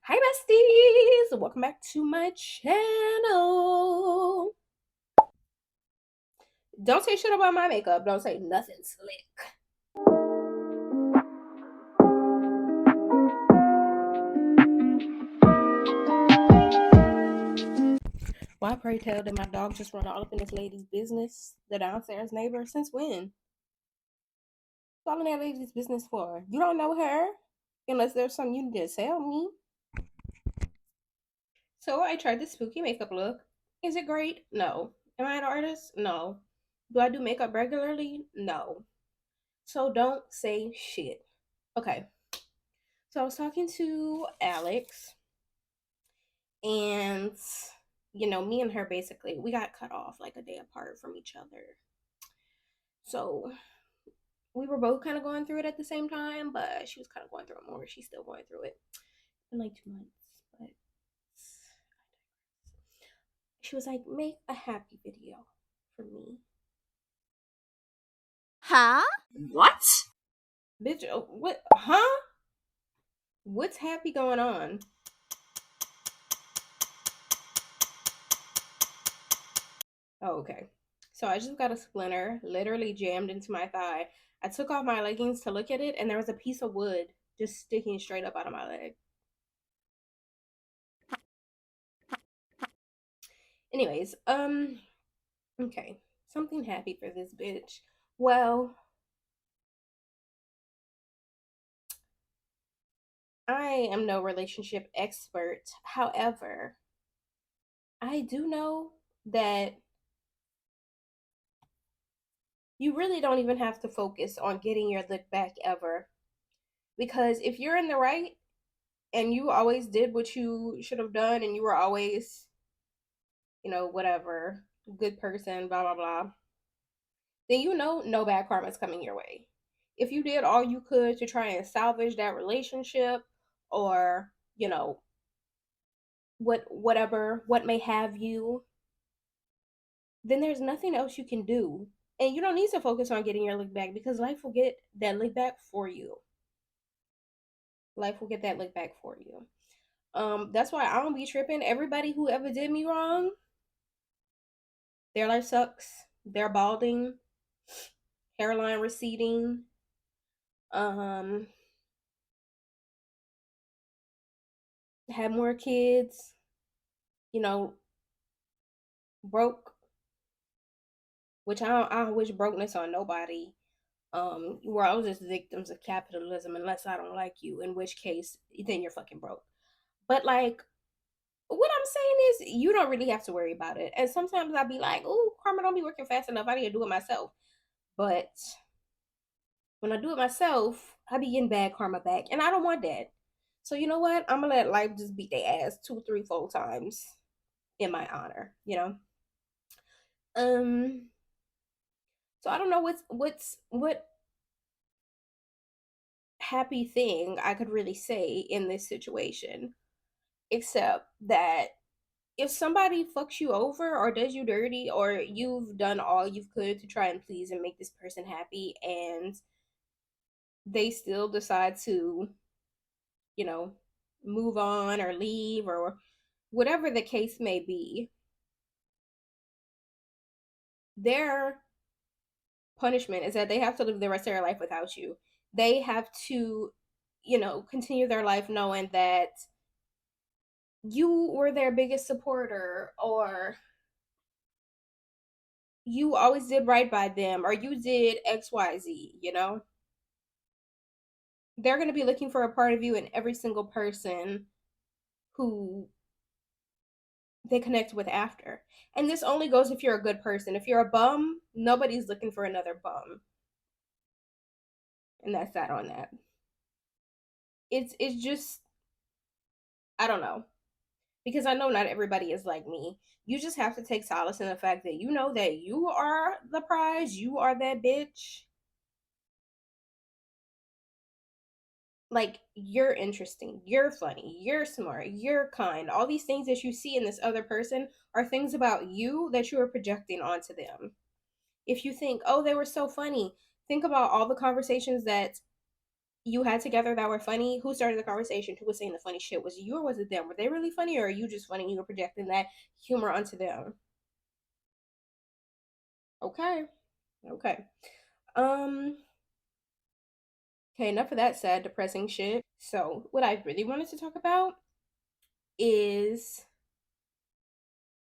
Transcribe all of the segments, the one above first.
Hi besties! Welcome back to my channel. Don't say shit about my makeup. Don't say nothing slick. Why pray tell did my dog just run all up in this lady's business? The downstairs neighbor? Since when? What's all in that lady's business for? You don't know her? Unless there's something you need to tell me. So I tried this spooky makeup look. Is it great? No. Am I an artist? No. Do I do makeup regularly? No. So don't say shit. Okay. So I was talking to Alex, and me and her basically we got cut off like a day apart from each other. So we were both kind of going through it at the same time, but she was kind of going through it more. She's still going through it. It's been like 2 months, but she was like, make a happy video for me. Huh? What? Bitch, what? Huh? What's happy going on? Oh, okay. So I just got a splinter literally jammed into my thigh. I took off my leggings to look at it, and there was a piece of wood just sticking straight up out of my leg. Anyways, okay. Something happy for this bitch. Well, I am no relationship expert. However, I do know that you really don't even have to focus on getting your look back ever. Because if you're in the right and you always did what you should have done and you were always, whatever, good person, blah, blah, blah, then no bad karma is coming your way. If you did all you could to try and salvage that relationship or, what may have you, then there's nothing else you can do. And you don't need to focus on getting your lick back because life will get that lick back for you. Life will get that lick back for you. That's why I don't be tripping. Everybody who ever did me wrong, their life sucks. They're balding, hairline receding, um, had more kids, you know, broke, which I don't wish brokenness on nobody. We're all just victims of capitalism unless I don't like you, in which case then you're fucking broke. But like what I'm saying is you don't really have to worry about it. And sometimes I'll be like, oh, karma don't be working fast enough. I need to do it myself. But when I do it myself, I be getting bad karma back. And I don't want that. So you know what? I'm gonna let life just beat their ass 2, 3, 4 times in my honor. Um so I don't know what happy thing I could really say in this situation, except that if somebody fucks you over or does you dirty or you've done all you could to try and please and make this person happy and they still decide to, you know, move on or leave or whatever the case may be, their punishment is that they have to live the rest of their life without you. They have to, continue their life knowing that you were their biggest supporter or you always did right by them or you did XYZ. They're going to be looking for a part of you in every single person who they connect with after. And this only goes if you're a good person. If you're a bum, nobody's looking for another bum. And that's that on that. It's just I don't know. Because I know not everybody is like me. You just have to take solace in the fact that you know that you are the prize, you are that bitch. Like, you're interesting, you're funny, you're smart, you're kind. All these things that you see in this other person are things about you that you are projecting onto them. If you think, oh, they were so funny, think about all the conversations that you had together that were funny, who started the conversation? Who was saying the funny shit? Was it you or was it them? Were they really funny, or are you just funny and you were projecting that humor onto them? Okay. Okay. Um, okay, enough of that sad, depressing shit. So, what I really wanted to talk about is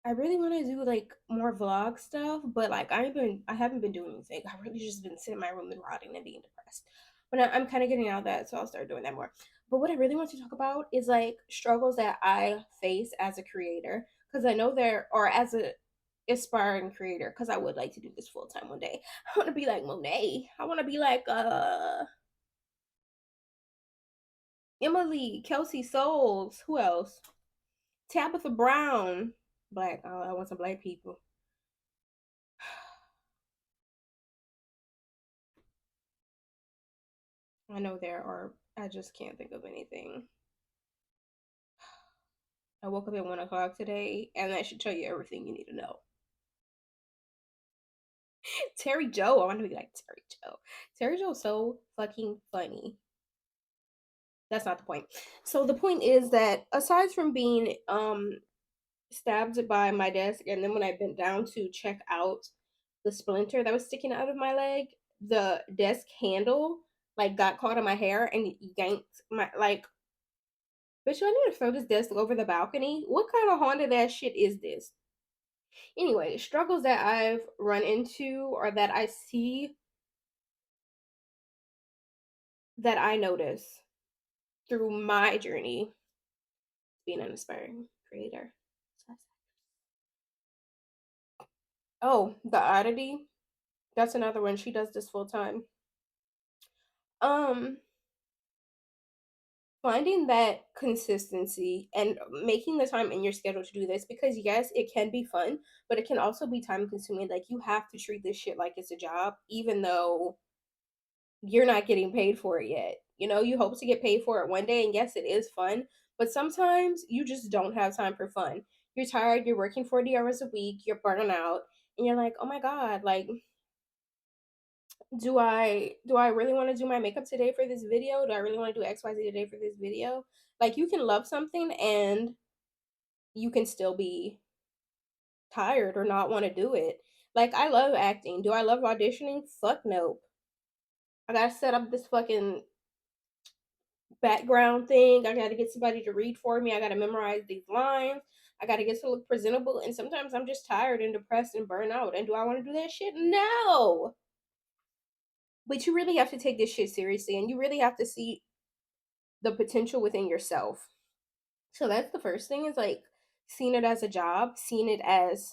I really want to do like more vlog stuff, but like I haven't been doing anything. I really just been sitting in my room and rotting and being depressed. But I'm kind of getting out of that, so I'll start doing that more. But what I really want to talk about is like struggles that I face as a creator, because I know there, or as a aspiring creator, because I would like to do this full time one day. I want to be like Monet. I want to be like Emily, Kelsey Souls. Who else? Tabitha Brown. Black. Oh, I want some black people. I know there are. I just can't think of anything. I woke up at 1 o'clock today, and that should tell you everything you need to know. Terry Joe. I want to be like Terry Joe. Terry Joe's so fucking funny. That's not the point. So the point is that aside from being stabbed by my desk, and then when I bent down to check out the splinter that was sticking out of my leg, the desk handle like got caught in my hair and yanked my like. Bitch, I need to throw this desk over the balcony. What kind of haunted ass shit is this? Anyway, struggles that I've run into or that I see that I notice through my journey being an aspiring creator. Oh, the oddity. That's another one. She does this full time. Um, Finding that consistency and making the time in your schedule to do this, because yes, it can be fun, but it can also be time consuming. Like you have to treat this shit like it's a job, even though you're not getting paid for it yet. You know, you hope to get paid for it one day, and yes, it is fun, but sometimes you just don't have time for fun. You're tired, you're working 40 hours a week, you're burning out, and you're like, oh my God, like, do I really want to do my makeup today for this video? Do I really want to do XYZ today for this video? Like, you can love something and you can still be tired or not want to do it. Like, I love acting. Do I love auditioning? Fuck no. I gotta set up this fucking background thing. I got to get somebody to read for me. I got to memorize these lines. I got to get to look presentable. And sometimes I'm just tired and depressed and burnt out. And do I want to do that shit? No. But you really have to take this shit seriously, and you really have to see the potential within yourself. So that's the first thing, is like seeing it as a job, seeing it as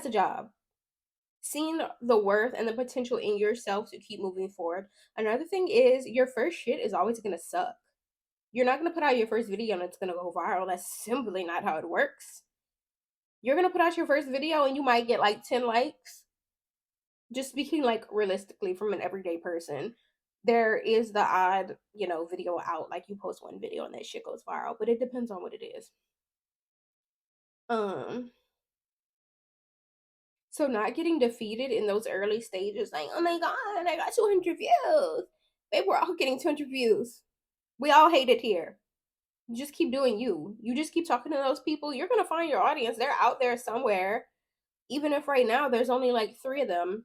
a job, seeing the worth and the potential in yourself to keep moving forward. Another thing is your first shit is always gonna suck. You're not gonna put out your first video and it's gonna go viral. That's simply not how it works. You're gonna put out your first video and you might get like 10 likes. Just speaking like realistically from an everyday person, there is the odd, video out. Like you post one video and that shit goes viral, but it depends on what it is. Um, so not getting defeated in those early stages, like, oh my God, I got 200 views. They were all getting 200 views. We all hate it here. You just keep doing you. You just keep talking to those people. You're going to find your audience. They're out there somewhere. Even if right now there's only like 3 of them.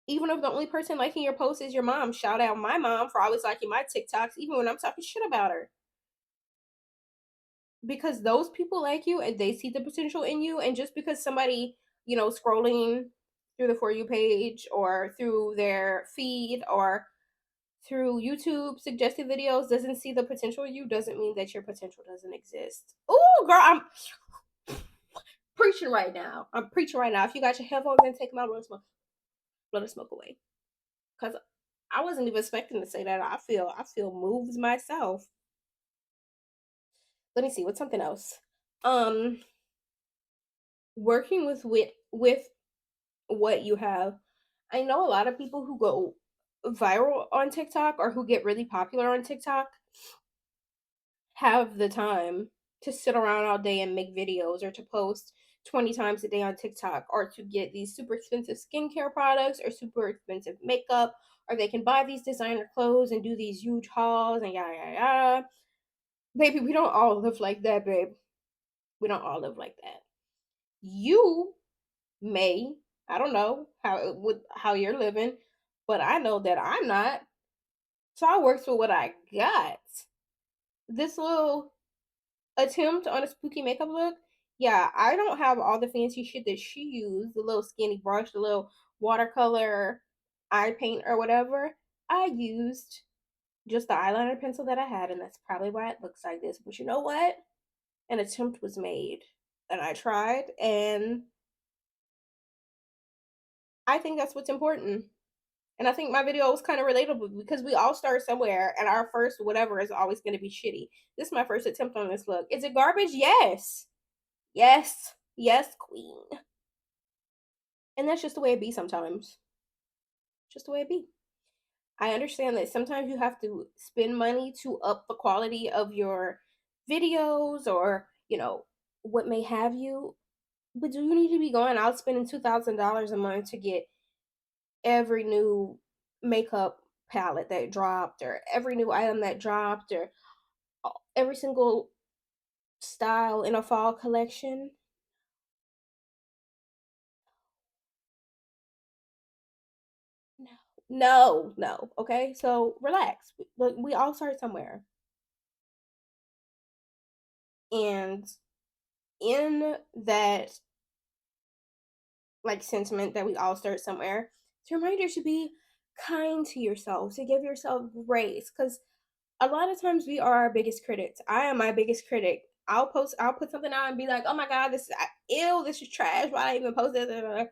Even if the only person liking your post is your mom, shout out my mom for always liking my TikToks, even when I'm talking shit about her. Because those people like you and they see the potential in you. And just because somebody, scrolling through the For You page or through their feed or through YouTube suggested videos doesn't see the potential in you, doesn't mean that your potential doesn't exist. Oh, girl, I'm preaching right now. I'm preaching right now. If you got your headphones in, take them out, blow the smoke away. Cause I wasn't even expecting to say that. I feel moved myself. Let me see. What's something else? Um, Working with what you have. I know a lot of people who go viral on TikTok or who get really popular on TikTok have the time to sit around all day and make videos or to post 20 times a day on TikTok, or to get these super expensive skincare products or super expensive makeup, or they can buy these designer clothes and do these huge hauls and yada yada yada. Baby, we don't all live like that, babe. We don't all live like that. You may, I don't know how you're living, but I know that I'm not. So I works with what I got. This little attempt on a spooky makeup look, yeah, I don't have all the fancy shit that she used, the little skinny brush, the little watercolor eye paint or whatever. I used just the eyeliner pencil that I had, and that's probably why it looks like this. But you know what? An attempt was made, and I tried, and I think that's what's important. And I think my video was kind of relatable because we all start somewhere, and our first whatever is always going to be shitty. This is my first attempt on this look. Is it garbage? Yes. Yes. Yes, queen. And that's just the way it be sometimes. Just the way it be. I understand that sometimes you have to spend money to up the quality of your videos or, what may have you. But do you need to be going out spending $2,000 a month to get every new makeup palette that dropped, or every new item that dropped, or every single style in a fall collection? No. No, no. Okay. So relax. Look, we all start somewhere. And in that like sentiment that we all start somewhere, it's a reminder to be kind to yourself, to give yourself grace. Because a lot of times we are our biggest critics. I am my biggest critic. I'll put something out and be like, oh my God, this is ill, this is trash. Why I even post this?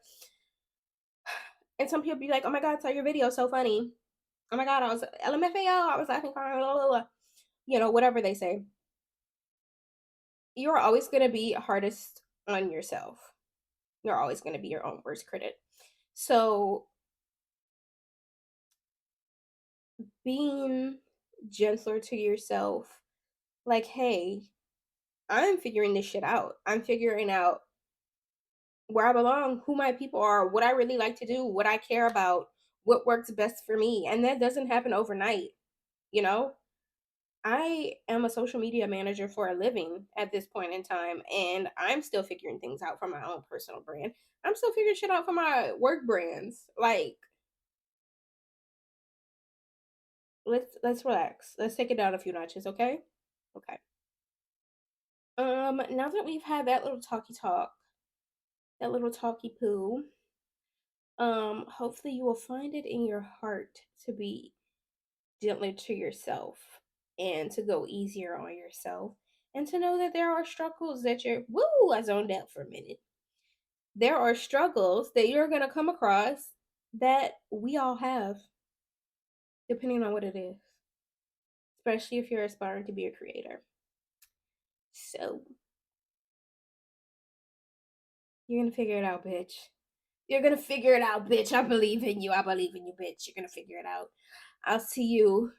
And some people be like, oh my God, saw your video, so funny. Oh my God, I was LMFAO, I was laughing, crying, blah, blah, blah. Whatever they say. You're always gonna be hardest on yourself. You're always gonna be your own worst critic. So being gentler to yourself, like, hey, I'm figuring this shit out. I'm figuring out where I belong, who my people are, what I really like to do, what I care about, what works best for me. And that doesn't happen overnight, you know? I am a social media manager for a living at this point in time, and I'm still figuring things out for my own personal brand. I'm still figuring shit out for my work brands. Like, let's relax. Let's take it down a few notches, okay? Okay. Now that we've had that little talky talk, that little talky poo, hopefully you will find it in your heart to be gentler to yourself and to go easier on yourself, and to know that there are struggles that I zoned out for a minute. There are struggles that you're going to come across that we all have, depending on what it is, especially if you're aspiring to be a creator. So, you're going to figure it out, bitch. You're going to figure it out, bitch. I believe in you. I believe in you, bitch. You're going to figure it out. I'll see you,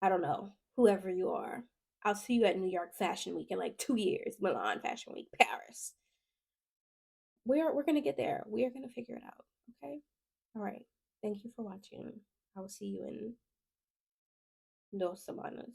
I don't know, whoever you are. I'll see you at New York Fashion Week in like 2 years, Milan Fashion Week, Paris. We're gonna get there. We are gonna figure it out. Okay. All right. Thank you for watching. I will see you in dos semanas.